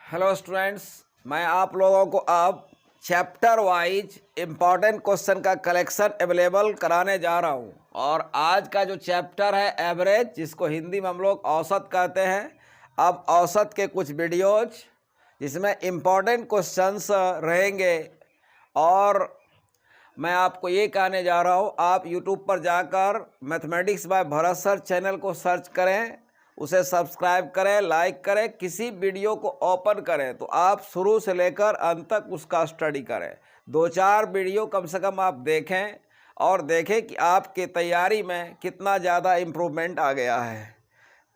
Hello students, मैं आप लोगों को अब चैप्टर वाइज इम्पॉर्टेंट क्वेश्चन का कलेक्शन अवेलेबल कराने जा रहा हूं। और आज का जो चैप्टर है एवरेज, जिसको हिंदी में हम लोग औसत कहते हैं। अब औसत के कुछ वीडियोज जिसमें इम्पॉर्टेंट क्वेश्चंस रहेंगे। और मैं आपको ये कहने जा रहा हूँ, आप यूट्यूब पर जाकर mathematics bye Bharat sir channel को सर्च करें, उसे सब्सक्राइब करें, लाइक करें। किसी वीडियो को ओपन करें तो आप शुरू से लेकर अंत तक उसका स्टडी करें। 2-4 वीडियो कम से कम आप देखें और देखें कि आपके तैयारी में कितना ज़्यादा इम्प्रूवमेंट आ गया है।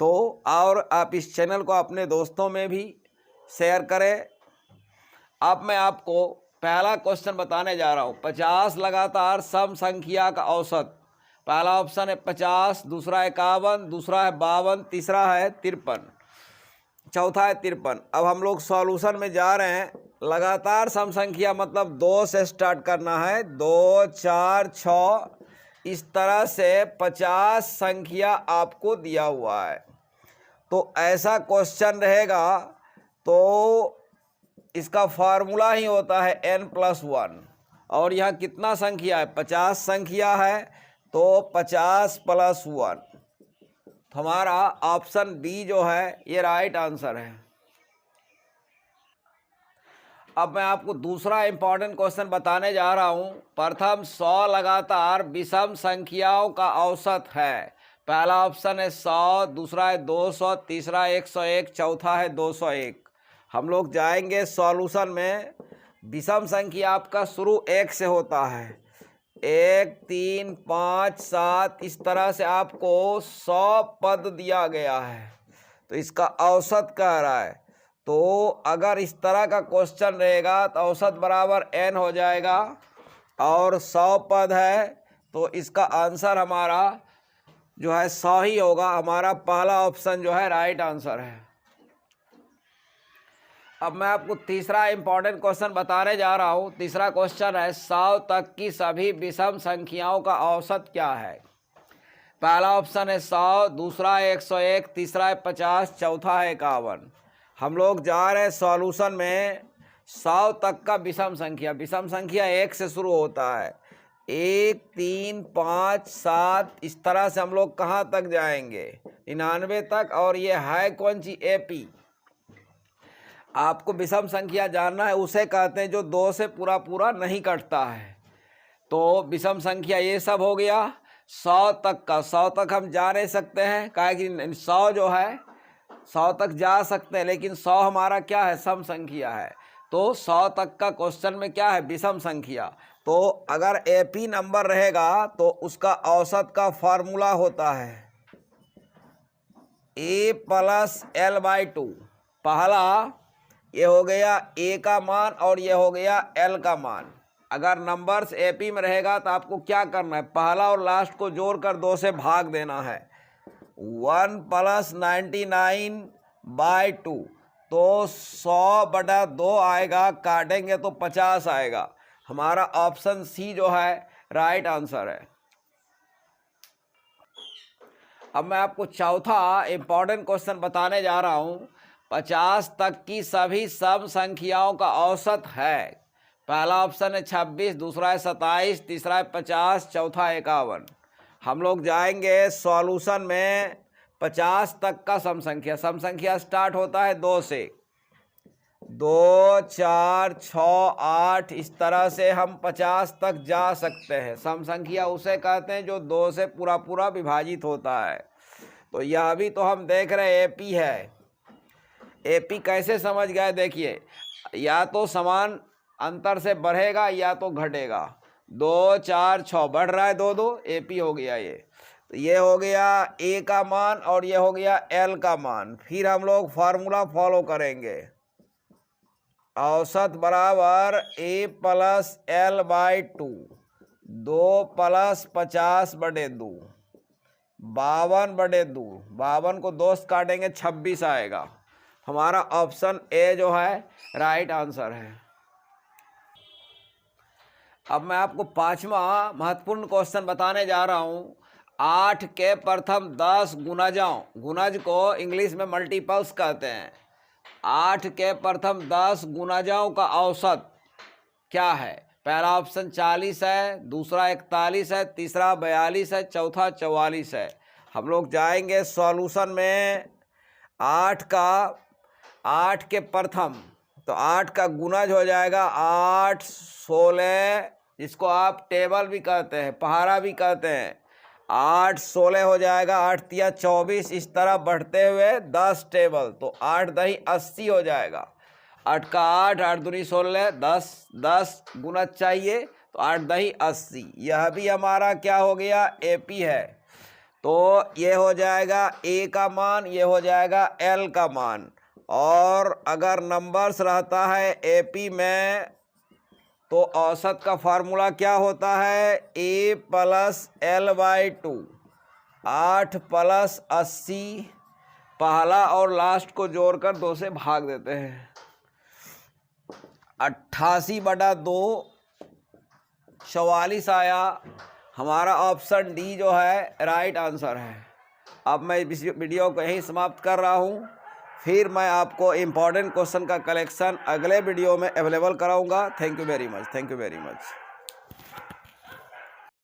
तो और आप इस चैनल को अपने दोस्तों में भी शेयर करें। अब मैं आपको पहला क्वेश्चन बताने जा रहा हूँ। 50 लगातार सम संख्या का औसत। पहला ऑप्शन है 50, दूसरा है 51, दूसरा है 52, तीसरा है 53, चौथा है 53। अब हम लोग सॉल्यूशन में जा रहे हैं। लगातार सम संख्या मतलब 2 से स्टार्ट करना है। 2, 4, 6 इस तरह से 50 संख्या आपको दिया हुआ है। तो ऐसा क्वेश्चन रहेगा तो इसका फार्मूला ही होता है n+1। और यहाँ कितना संख्या है? 50 संख्या है, तो 50+1। तो हमारा ऑप्शन बी जो है ये राइट आंसर है। अब मैं आपको दूसरा इंपॉर्टेंट क्वेश्चन बताने जा रहा हूँ। प्रथम 100 लगातार विषम संख्याओं का औसत है। पहला ऑप्शन है 100, दूसरा है 200, तीसरा 101, चौथा है 201। हम लोग जाएंगे सॉल्यूशन में। विषम संख्या आपका शुरू 1 से होता है। 1, 3, 5, 7 इस तरह से आपको 100 पद दिया गया है, तो इसका औसत कह रहा है। तो अगर इस तरह का क्वेश्चन रहेगा तो औसत बराबर n हो जाएगा और 100 पद है, तो इसका आंसर हमारा जो है 100 ही होगा। हमारा पहला ऑप्शन जो है राइट आंसर है। अब मैं आपको तीसरा इंपॉर्टेंट क्वेश्चन बताने जा रहा हूँ। तीसरा क्वेश्चन है 100 तक की सभी विषम संख्याओं का औसत क्या है? पहला ऑप्शन है 100, दूसरा है 101, तीसरा है 50, चौथा है 51। हम लोग जा रहे हैं सॉल्यूशन में। 100 तक का विषम संख्या 1 से शुरू होता है। 1, 3, 5, 7 इस तरह से हम लोग कहाँ तक जाएंगे? 99 तक। और ये है कौन सी? AP। आपको विषम संख्या जानना है, उसे कहते हैं जो 2 से पूरा पूरा नहीं कटता है। तो विषम संख्या ये सब हो गया। 100 तक का, 100 तक हम जा नहीं सकते हैं, काहे कि 100 जो है 100 तक जा सकते हैं, लेकिन 100 हमारा क्या है? सम संख्या है। तो 100 तक का क्वेश्चन में क्या है? विषम संख्या। तो अगर AP नंबर रहेगा तो उसका औसत का फार्मूला होता है A+L/2। पहला ये हो गया A का मान और ये हो गया L का मान। अगर नंबर्स AP में रहेगा तो आपको क्या करना है? पहला और लास्ट को जोड़कर 2 से भाग देना है। 1 + 99/2, तो 100/2 आएगा। काटेंगे तो 50 आएगा। हमारा ऑप्शन C जो है राइट आंसर है। अब मैं आपको चौथा इंपॉर्टेंट क्वेश्चन बताने जा रहा हूँ। 50 तक की सभी सम संख्याओं का औसत है। पहला ऑप्शन है 26, दूसरा है 27, तीसरा है 50, चौथा है 51। हम लोग जाएंगे सॉल्यूशन में। 50 तक का सम संख्या स्टार्ट होता है 2 से। 2, 4, 6, 8 इस तरह से हम 50 तक जा सकते हैं। सम संख्या उसे कहते हैं जो 2 से पूरा पूरा विभाजित होता है। तो यह भी तो हम देख रहे हैं AP है। AP कैसे समझ गए? देखिए, या तो समान अंतर से बढ़ेगा या तो घटेगा। 2, 4, 6 बढ़ रहा है 2-2, AP हो गया ये। तो ये हो गया A का मान और ये हो गया L का मान। फिर हम लोग फार्मूला फॉलो करेंगे। औसत बराबर A+L/2। 2 + 50/2, 52/2। 52 को 2 से काटेंगे 26 आएगा। हमारा ऑप्शन A जो है राइट आंसर है। अब मैं आपको पांचवा महत्वपूर्ण क्वेश्चन बताने जा रहा हूँ। 8 के प्रथम 10 गुणज को इंग्लिश में मल्टीपल्स कहते हैं। 8 के प्रथम 10 गुणजों का औसत क्या है? पहला ऑप्शन 40 है, दूसरा 41 है, तीसरा 42 है, चौथा 44 है। हम लोग जाएंगे सॉल्यूशन में। 8 के प्रथम, तो 8 का गुणज हो जाएगा 8 16, जिसको आप टेबल भी कहते हैं, पहाड़ा भी कहते हैं। 8 16 हो जाएगा, 8 तिया 24, इस तरह बढ़ते हुए 10 टेबल, तो 8 दही 80 हो जाएगा। 8 का 8, 8 दूनी 16, 10 गुणज चाहिए, तो 8 दही 80। यह भी हमारा क्या हो गया? एपी है। तो ये हो जाएगा ए का मान, ये हो जाएगा एल का मान। और अगर नंबर्स रहता है एपी में, तो औसत का फार्मूला क्या होता है? ए प्लस एल बाई 2। 8 प्लस 80, पहला और लास्ट को जोड़कर 2 से भाग देते हैं। 88/2 44 आया। हमारा ऑप्शन डी जो है राइट आंसर है। अब मैं इस वीडियो को यहीं समाप्त कर रहा हूँ। फिर मैं आपको इम्पॉर्टेंट क्वेश्चन का कलेक्शन अगले वीडियो में अवेलेबल कराऊंगा। Thank you very much.